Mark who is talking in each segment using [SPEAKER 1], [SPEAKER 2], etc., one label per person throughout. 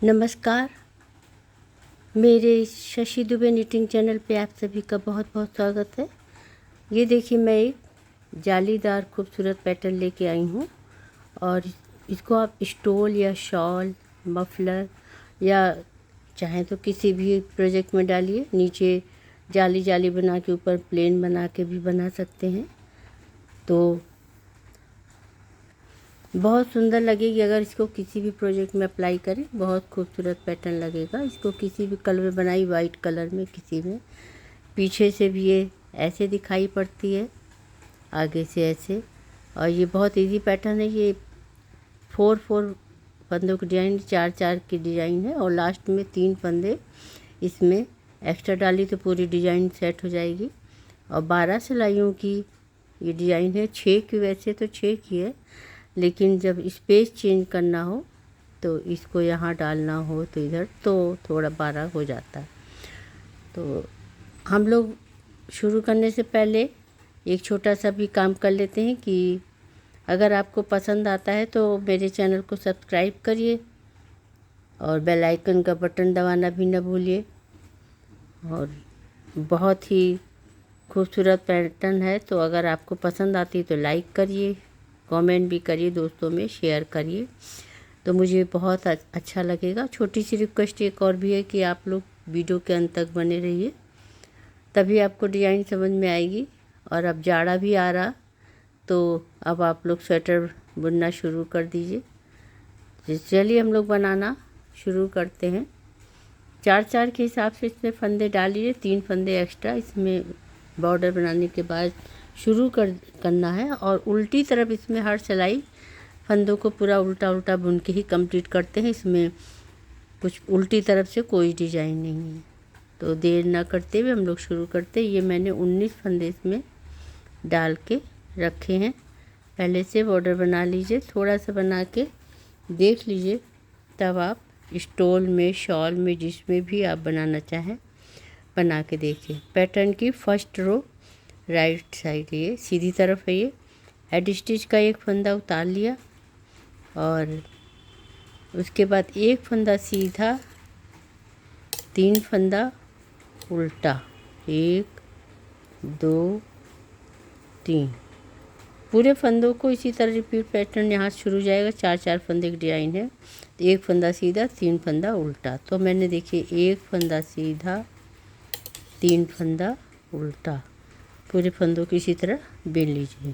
[SPEAKER 1] नमस्कार। मेरे Shashi Dubey knitting channel पे आप सभी का बहुत बहुत स्वागत है। ये देखिए, मैं एक जालीदार खूबसूरत पैटर्न लेके आई हूँ और इसको आप स्टोल या शॉल, मफलर या चाहें तो किसी भी प्रोजेक्ट में डालिए। नीचे जाली जाली बना के ऊपर प्लेन बना के भी बना सकते हैं, तो बहुत सुंदर लगेगी। अगर इसको किसी भी प्रोजेक्ट में अप्लाई करें, बहुत खूबसूरत पैटर्न लगेगा। इसको किसी भी कलर में बनाई, वाइट कलर में किसी में, पीछे से भी ये ऐसे दिखाई पड़ती है, आगे से ऐसे। और ये बहुत इजी पैटर्न है। ये 4 फंदों की डिज़ाइन, 4 की डिज़ाइन है और लास्ट में 3 फंदे इसमें एक्स्ट्रा डाली तो पूरी डिज़ाइन सेट हो जाएगी। और 12 सिलाइयों की ये डिज़ाइन है। 6 की, वैसे तो 6 की है, लेकिन जब स्पेस चेंज करना हो तो इसको यहाँ डालना हो तो इधर तो थोड़ा 12 हो जाता है। तो हम लोग शुरू करने से पहले एक छोटा सा भी काम कर लेते हैं कि अगर आपको पसंद आता है तो मेरे चैनल को सब्सक्राइब करिए और बेल आइकन का बटन दबाना भी न भूलिए। और बहुत ही खूबसूरत पैटर्न है, तो अगर आपको पसंद आती है तो लाइक करिए, कमेंट भी करिए, दोस्तों में शेयर करिए, तो मुझे बहुत अच्छा लगेगा। छोटी सी रिक्वेस्ट एक और भी है कि आप लोग वीडियो के अंत तक बने रहिए, तभी आपको डिज़ाइन समझ में आएगी। और अब जाड़ा भी आ रहा, तो अब आप लोग स्वेटर बुनना शुरू कर दीजिए। चलिए हम लोग बनाना शुरू करते हैं। 4 के हिसाब से इसमें फंदे डाल लीजिए, 3 फंदे एक्स्ट्रा इसमें बॉर्डर बनाने के बाद शुरू करना है। और उल्टी तरफ इसमें हर सिलाई फंदों को पूरा उल्टा उल्टा बुन के ही कंप्लीट करते हैं। इसमें कुछ उल्टी तरफ से कोई डिज़ाइन नहीं है। तो देर ना करते हुए हम लोग शुरू करते हैं। ये मैंने 19 फंदे इसमें डाल के रखे हैं। पहले से बॉर्डर बना लीजिए, थोड़ा सा बना के देख लीजिए, तब आप स्टोल में, शॉल में, जिसमें भी आप बनाना चाहें बना के देखिए। पैटर्न की फर्स्ट रो राइट साइड ये सीधी तरफ है। ये हेड स्टिच का एक फंदा उतार लिया और उसके बाद एक फंदा सीधा, 3 फंदा उल्टा, 1 2 3। पूरे फंदों को इसी तरह रिपीट पैटर्न यहाँ से शुरू जाएगा। 4 फंदे की डिज़ाइन है। तो 1 फंदा सीधा, 3 फंदा उल्टा। तो मैंने देखिए 1 फंदा सीधा, 3 फंदा उल्टा, पूरे फंदों को इसी तरह बेल लीजिए।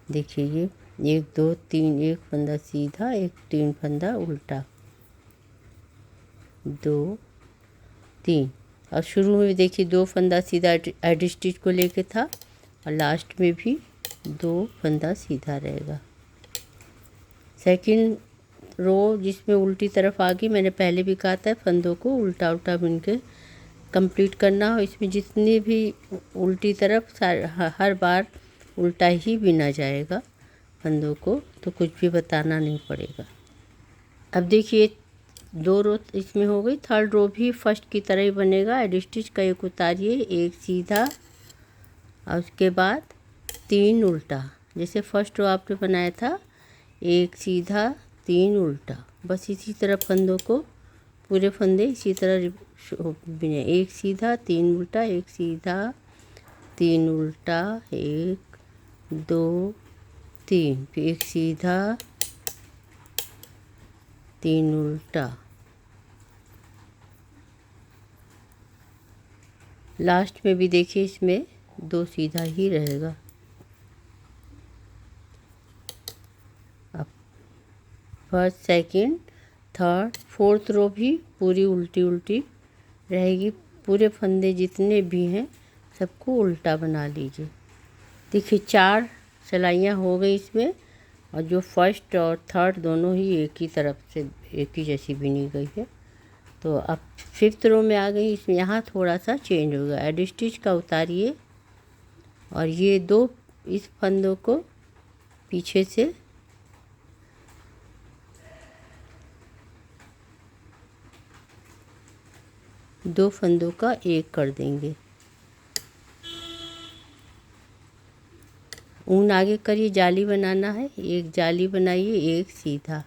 [SPEAKER 1] देखिए ये 1 2 3, 1 फंदा सीधा, 3 फंदा उल्टा, 2 3। और शुरू में भी देखिए 2 फंदा सीधा एड स्टिच को लेके था और लास्ट में भी 2 फंदा सीधा रहेगा। सेकंड रो जिसमें उल्टी तरफ आ गई, मैंने पहले भी कहा था फंदों को उल्टा उल्टा बुन के कंप्लीट करना हो। इसमें जितनी भी उल्टी तरफ हर बार उल्टा ही बिना जाएगा फंदों को, तो कुछ भी बताना नहीं पड़ेगा। अब देखिए 2 रो इसमें हो गई। थर्ड रो भी फर्स्ट की तरह ही बनेगा। एड स्टिच का एक उतारिए, एक सीधा और उसके बाद 3 उल्टा, जैसे फर्स्ट रो आपने बनाया था, 1 सीधा 3 उल्टा। बस इसी तरह फंदों को पूरे फंदे इसी तरह बिने, 1 सीधा 3 उल्टा, 1 सीधा 3 उल्टा, 1 2 3, फिर 1 सीधा 3 उल्टा। लास्ट में भी देखिए इसमें 2 सीधा ही रहेगा। अब first, second, third, fourth row भी पूरी उल्टी उल्टी रहेगी। पूरे फंदे जितने भी हैं सबको उल्टा बना लीजिए। देखिए 4 सिलाइयाँ हो गई इसमें, और जो फर्स्ट और थर्ड दोनों ही एक ही तरफ से एक ही जैसी बिनी गई है। तो अब 5th रो में आ गई। इसमें यहाँ थोड़ा सा चेंज होगा। एड स्टिच का उतारिए और ये 2 इस फंदों को पीछे से 2 फंदों का एक कर देंगे। ऊन आगे करिए, जाली बनाना है, एक जाली बनाइए, एक सीधा।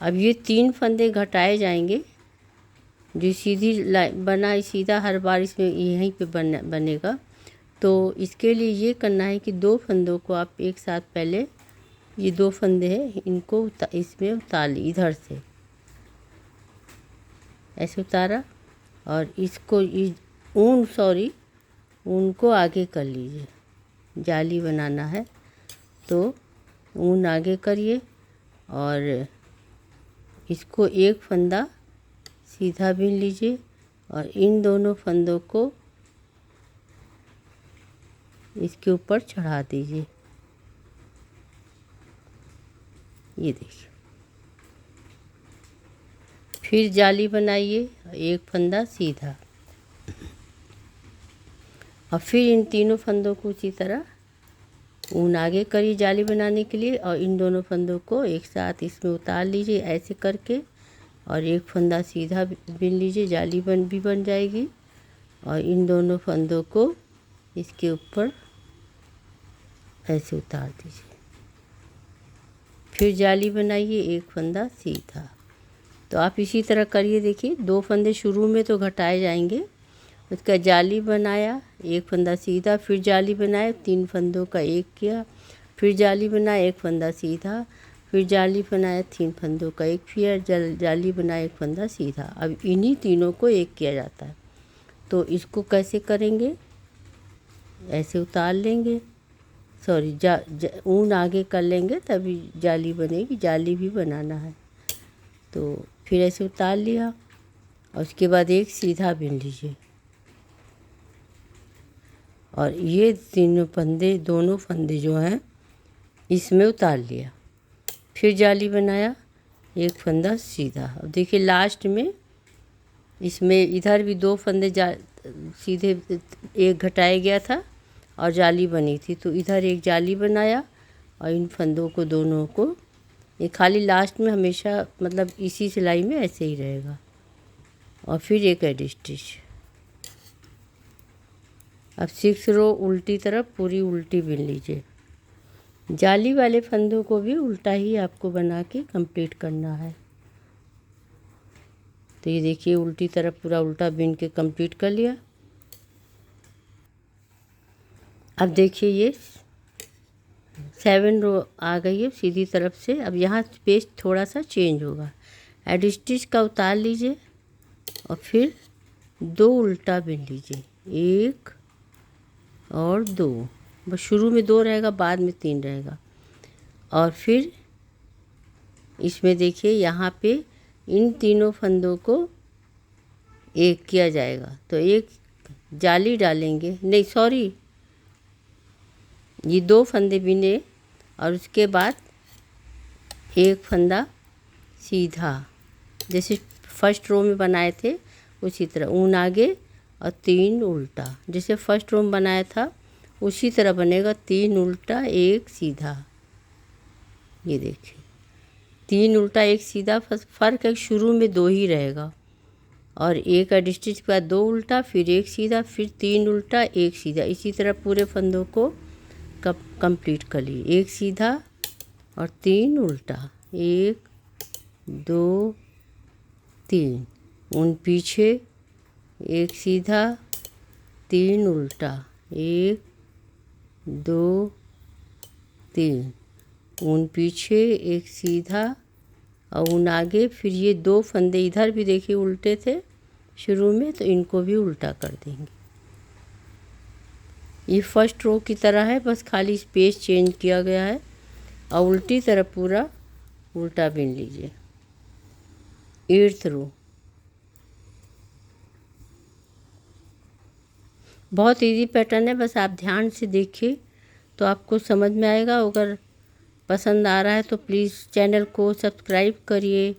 [SPEAKER 1] अब ये 3 फंदे घटाए जाएंगे। जो सीधी बना सीधा हर बार इसमें यहीं पे बनेगा। तो इसके लिए ये करना है कि 2 फंदों को आप एक साथ पहले, ये 2 फंदे हैं, इनको इसमें उतार ली, इधर से ऐसे उतारा और इसको ऊन को आगे कर लीजिए। जाली बनाना है तो ऊन आगे करिए और इसको एक फंदा सीधा बीन लीजिए और इन दोनों फंदों को इसके ऊपर चढ़ा दीजिए। ये देखिए, फिर जाली बनाइए, एक फंदा सीधा और फिर इन तीनों फंदों को उसी तरह ऊन आगे करिए जाली बनाने के लिए और इन दोनों फंदों को एक साथ इसमें उतार लीजिए ऐसे करके और एक फंदा सीधा बीन लीजिए, जाली भी बन जाएगी और इन दोनों फंदों को इसके ऊपर ऐसे उतार दीजिए। फिर जाली बनाइए, एक फंदा सीधा। तो आप इसी तरह करिए। देखिए 2 फंदे शुरू में तो घटाए जाएंगे, उसका जाली बनाया, एक फंदा सीधा, फिर जाली बनाया, 3 फंदों का एक किया, फिर जाली बनाया, एक फंदा सीधा, फिर जाली बनाया, 3 फंदों का एक, फिर जाली बनाया, एक फंदा सीधा। अब इन्हीं तीनों को एक किया जाता है। तो इसको कैसे करेंगे, ऐसे उतार लेंगे, सॉरी ऊन आगे कर लेंगे तभी जाली बनेगी, जाली भी बनाना है। तो फिर ऐसे उतार लिया और उसके बाद एक सीधा बीन लीजिए और ये दोनों फंदे जो हैं इसमें उतार लिया। फिर जाली बनाया, एक फंदा सीधा। अब देखिए लास्ट में इसमें इधर भी 2 फंदे सीधे एक घटाया गया था और जाली बनी थी, तो इधर एक जाली बनाया और इन फंदों को दोनों को, ये खाली लास्ट में हमेशा मतलब इसी सिलाई में ऐसे ही रहेगा। और फिर एक एडी स्टिच। अब 6 रो उल्टी तरफ पूरी उल्टी बीन लीजिए। जाली वाले फंदों को भी उल्टा ही आपको बना के कंप्लीट करना है। तो ये देखिए उल्टी तरफ पूरा उल्टा बीन के कंप्लीट कर लिया। अब देखिए ये 7 रो आ गई है सीधी तरफ से। अब यहाँ पेज थोड़ा सा चेंज होगा। एडी स्टिच का उतार लीजिए और फिर 2 उल्टा बीन लीजिए, 1 और 2, बस शुरू में 2 रहेगा, बाद में 3 रहेगा। और फिर इसमें देखिए यहाँ पे इन तीनों फंदों को एक किया जाएगा। तो एक जाली डालेंगे, नहीं सॉरी, ये 2 फंदे बीने और उसके बाद एक फंदा सीधा, जैसे फर्स्ट रो में बनाए थे उसी तरह ऊन आगे और 3 उल्टा, जैसे फर्स्ट रो में बनाया था उसी तरह बनेगा। 3 उल्टा 1 सीधा। ये देखिए 3 उल्टा 1 सीधा, फ़र्क है शुरू में 2 ही रहेगा और एक एडी स्टिच के बाद 2 उल्टा, फिर 1 सीधा, फिर 3 उल्टा 1 सीधा। इसी तरह पूरे फंदों को कंप्लीट कर लिए। 1 सीधा और 3 उल्टा, 1 2 3, ऊन पीछे, 1 सीधा, 3 उल्टा, 1 2 3, ऊन पीछे, 1 सीधा और ऊन आगे। फिर ये 2 फंदे इधर भी देखिए उल्टे थे शुरू में, तो इनको भी उल्टा कर देंगे। ये फर्स्ट रो की तरह है, बस खाली स्पेस चेंज किया गया है। और उल्टी तरफ पूरा उल्टा बीन लीजिए। 8th रो बहुत इजी पैटर्न है, बस आप ध्यान से देखिए तो आपको समझ में आएगा। अगर पसंद आ रहा है तो प्लीज़ चैनल को सब्सक्राइब करिए,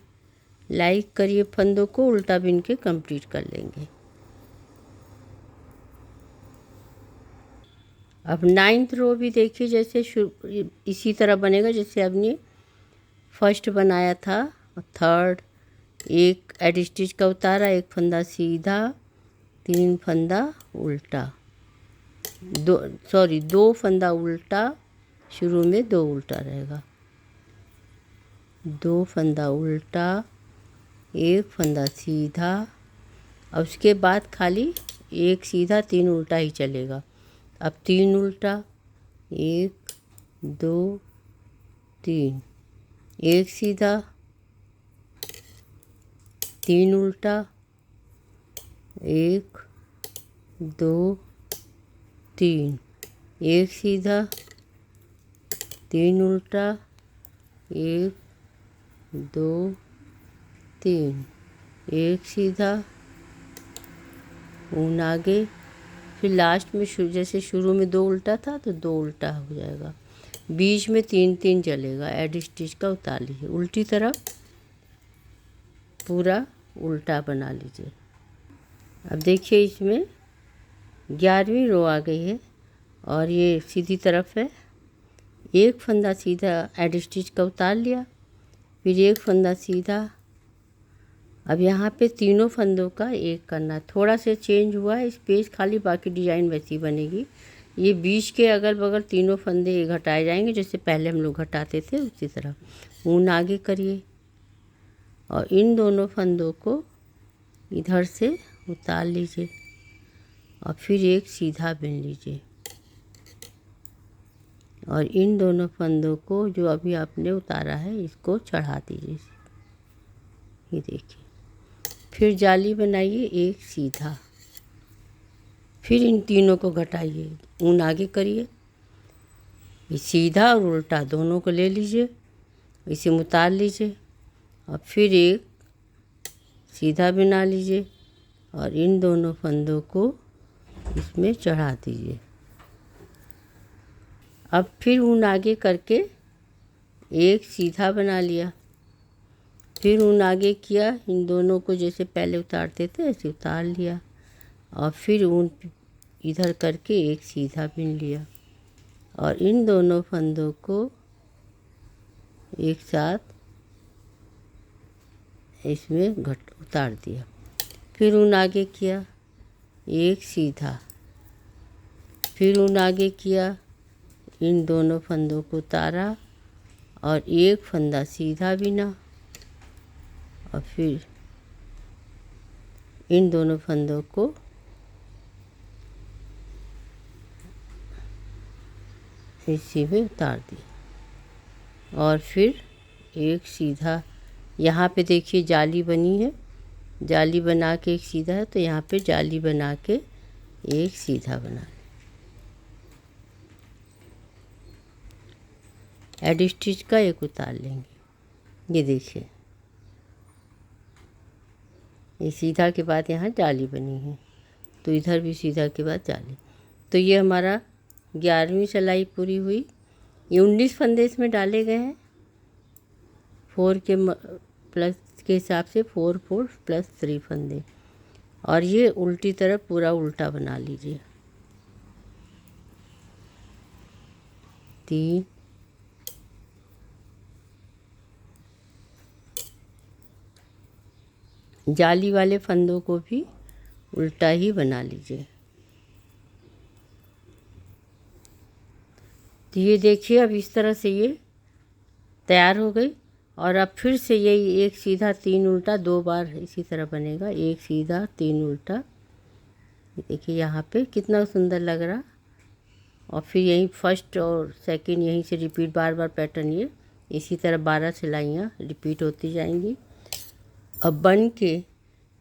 [SPEAKER 1] लाइक करिए। फंदों को उल्टा बीन के कंप्लीट कर लेंगे। अब 9th रो भी देखिए जैसे इसी तरह बनेगा जैसे आपने फर्स्ट बनाया था, और 3rd एक एड स्टिच का उतारा, एक फंदा सीधा, 3 फंदा उल्टा, दो फंदा उल्टा, शुरू में 2 उल्टा रहेगा, 2 फंदा उल्टा, 1 फंदा सीधा, अब उसके बाद खाली 1 सीधा 3 उल्टा ही चलेगा। अब 3 उल्टा, 1 2 3, 1 सीधा, 3 उल्टा, 1 2 3, 1 सीधा, 3 उल्टा, 1 2 3, 1 सीधा, ऊन आगे, फिर लास्ट में जैसे शुरू में 2 उल्टा था तो 2 उल्टा हो जाएगा, बीच में 3 3 चलेगा, एड स्टिच का उतार लीजिए, उल्टी तरफ पूरा उल्टा बना लीजिए। अब देखिए इसमें 11वीं रो आ गई है और ये सीधी तरफ है। एक फंदा सीधा एड स्टिच का उतार लिया, फिर एक फंदा सीधा। अब यहाँ पे तीनों फंदों का एक करना, थोड़ा सा चेंज हुआ है स्पेस खाली, बाकी डिजाइन वैसी बनेगी। ये बीच के अगल बगल तीनों फंदे घटाए जाएंगे जैसे पहले हम लोग घटाते थे उसी तरह। ऊन आगे करिए और इन दोनों फंदों को इधर से उतार लीजिए और फिर एक सीधा बिन लीजिए और इन दोनों फंदों को जो अभी आपने उतारा है इसको चढ़ा दीजिए। ये देखिए, फिर जाली बनाइए एक सीधा, फिर इन तीनों को घटाइए, ऊन आगे करिए, ये सीधा और उल्टा दोनों को ले लीजिए, इसे उतार लीजिए और फिर एक सीधा बना लीजिए और इन दोनों फंदों को इसमें चढ़ा दीजिए। अब फिर ऊन आगे करके एक सीधा बना लिया, फिर ऊन आगे किया, इन दोनों को जैसे पहले उतारते थे ऐसे उतार लिया और फिर ऊन इधर करके एक सीधा बिन लिया और इन दोनों फंदों को एक साथ इसमें उतार दिया, फिर ऊन आगे किया एक सीधा, फिर ऊन आगे किया, इन दोनों फंदों को उतारा और एक फंदा सीधा बिना और फिर इन दोनों फंदों को इसी में उतार दिया और फिर एक सीधा। यहाँ पे देखिए जाली बनी है, जाली बना के एक सीधा है तो यहाँ पे जाली बना के एक सीधा बना, एड स्टिच का एक उतार लेंगे। ये देखिए, ये सीधा के बाद यहाँ जाली बनी है तो इधर भी सीधा के बाद जाली। तो ये हमारा 11वीं सिलाई पूरी हुई। ये 19 फंदे इसमें डाले गए हैं, 4 के प्लस के हिसाब से 4 4 प्लस 3 फंदे और ये उल्टी तरफ पूरा उल्टा बना लीजिए। 3 जाली वाले फंदों को भी उल्टा ही बना लीजिए। तो ये देखिए अब इस तरह से ये तैयार हो गई और अब फिर से यही एक सीधा 3 उल्टा 2 बार इसी तरह बनेगा, एक सीधा 3 उल्टा। देखिए यहाँ पे कितना सुंदर लग रहा और फिर यहीं फर्स्ट और सेकंड यहीं से रिपीट, बार बार पैटर्न ये इसी तरह 12 सिलाइयाँ रिपीट होती जाएंगी। अब बन के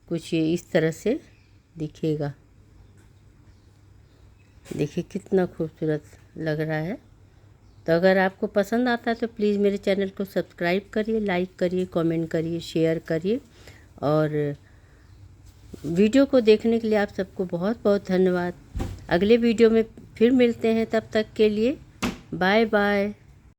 [SPEAKER 1] कुछ ये इस तरह से दिखेगा। देखिए कितना खूबसूरत लग रहा है। तो अगर आपको पसंद आता है तो प्लीज़ मेरे चैनल को सब्सक्राइब करिए, लाइक करिए, कमेंट करिए, शेयर करिए और वीडियो को देखने के लिए आप सबको बहुत बहुत धन्यवाद। अगले वीडियो में फिर मिलते हैं, तब तक के लिए बाय बाय।